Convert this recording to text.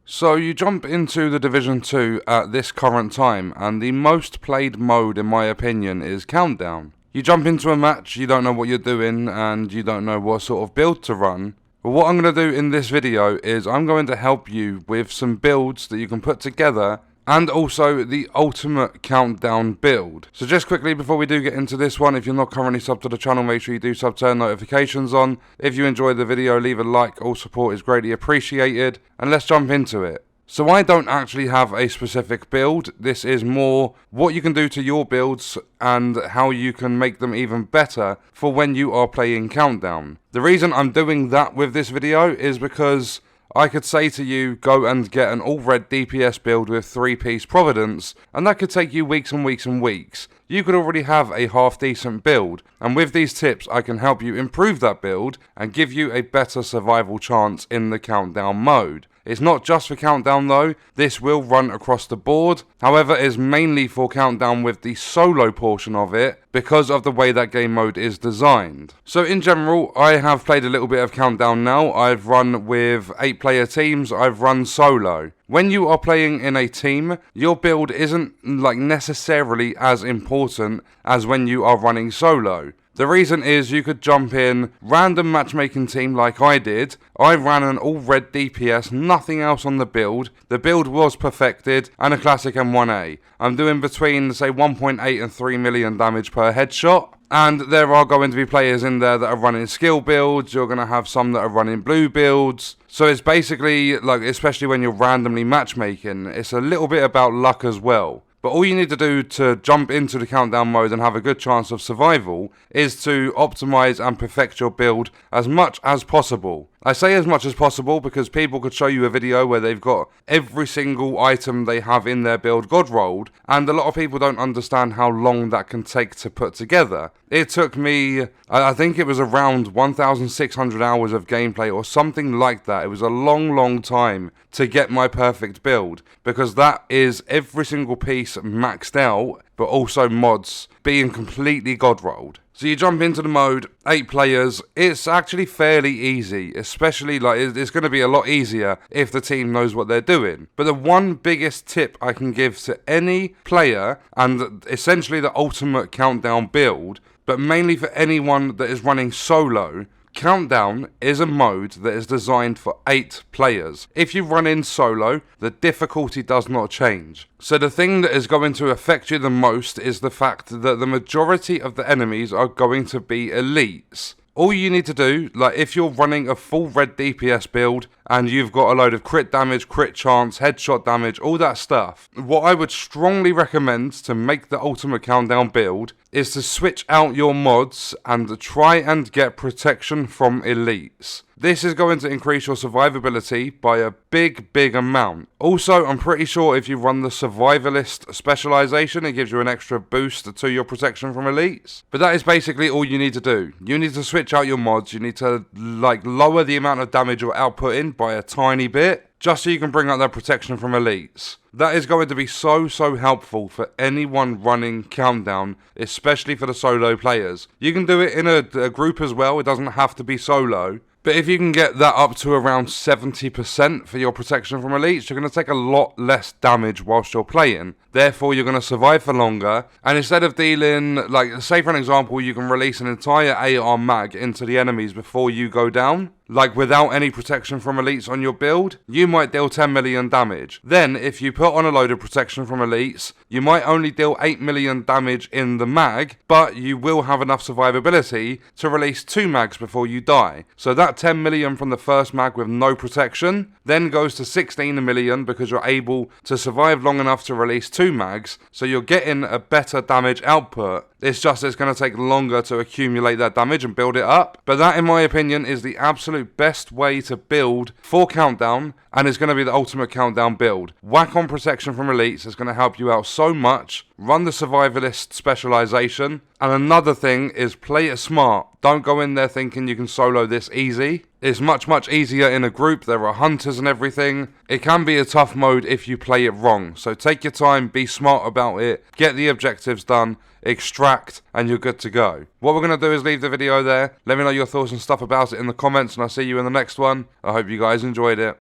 So you jump into the Division 2 at this current time, and the most played mode in my opinion is Countdown. You jump into a match, you don't know what you're doing, and you don't know what sort of build to run. But what I'm going to do in this video is I'm going to help you with some builds that you can put together, and also the ultimate Countdown build. So just quickly before we do get into this one, if you're not currently subbed to the channel, make sure you do sub, turn notifications on. If you enjoyed the video, leave a like, all support is greatly appreciated, and let's jump into it. So I don't actually have a specific build, this is more what you can do to your builds and how you can make them even better for when you are playing Countdown. The reason I'm doing that with this video is because I could say to you, go and get an all-red DPS build with 3-piece Providence, and that could take you weeks and weeks and weeks. You could already have a half-decent build, and with these tips I can help you improve that build and give you a better survival chance in the Countdown mode. It's not just for Countdown though, this will run across the board, however it is mainly for Countdown with the solo portion of it because of the way that game mode is designed. So in general, I have played a little bit of Countdown now. I've run with 8-player teams, I've run solo. When you are playing in a team, your build isn't necessarily as important as when you are running solo. The reason is you could jump in random matchmaking team like I did. I ran an all-red DPS, nothing else on the build. The build was perfected and a classic M1A. I'm doing between say 1.8 and 3 million damage per headshot. And there are going to be players in there that are running skill builds, you're going to have some that are running blue builds. So it's basically, especially when you're randomly matchmaking, it's a little bit about luck as well. But all you need to do to jump into the Countdown mode and have a good chance of survival is to optimize and perfect your build as much as possible. I say as much as possible because people could show you a video where they've got every single item they have in their build god rolled, and a lot of people don't understand how long that can take to put together. It took me, I think it was around 1,600 hours of gameplay or something like that. It was a long time to get my perfect build because that is every single piece maxed out, but also mods being completely god rolled. So you jump into the mode, 8 players, it's actually fairly easy, especially it's going to be a lot easier if the team knows what they're doing. But the one biggest tip I can give to any player, and essentially the ultimate Countdown build, but mainly for anyone that is running solo, Countdown is a mode that is designed for 8 players. If you run in solo, the difficulty does not change. So the thing that is going to affect you the most is the fact that the majority of the enemies are going to be elites. All you need to do, if you're running a full red DPS build and you've got a load of crit damage, crit chance, headshot damage, all that stuff, what I would strongly recommend to make the ultimate Countdown build is to switch out your mods and try and get protection from elites. This is going to increase your survivability by a big amount. Also, I'm pretty sure if you run the survivalist specialization, it gives you an extra boost to your protection from elites. But that is basically all you need to do. You need to switch out your mods, you need to lower the amount of damage you're outputting by a tiny bit, just so you can bring out that protection from elites. That is going to be so helpful for anyone running Countdown, especially for the solo players. You can do it in a group as well, it doesn't have to be solo. But if you can get that up to around 70% for your protection from elites, you're going to take a lot less damage whilst you're playing. Therefore, you're going to survive for longer. And instead of dealing, say for an example, you can release an entire AR mag into the enemies before you go down. Without any protection from elites on your build, you might deal 10 million damage. Then, if you put on a load of protection from elites, you might only deal 8 million damage in the mag, but you will have enough survivability to release 2 mags before you die. So that 10 million from the first mag with no protection, then goes to 16 million because you're able to survive long enough to release 2 mags, so you're getting a better damage output. It's just it's going to take longer to accumulate that damage and build it up. But that, in my opinion, is the absolute best way to build for Countdown, and it's going to be the ultimate Countdown build. Whack on protection from elites is going to help you out so much. Run the survivalist specialization. And another thing is play it smart. Don't go in there thinking you can solo this easy. It's much easier in a group. There are hunters and everything. It can be a tough mode if you play it wrong. So take your time, be smart about it, get the objectives done, extract, and you're good to go. What we're going to do is leave the video there. Let me know your thoughts and stuff about it in the comments, and I'll see you in the next one. I hope you guys enjoyed it.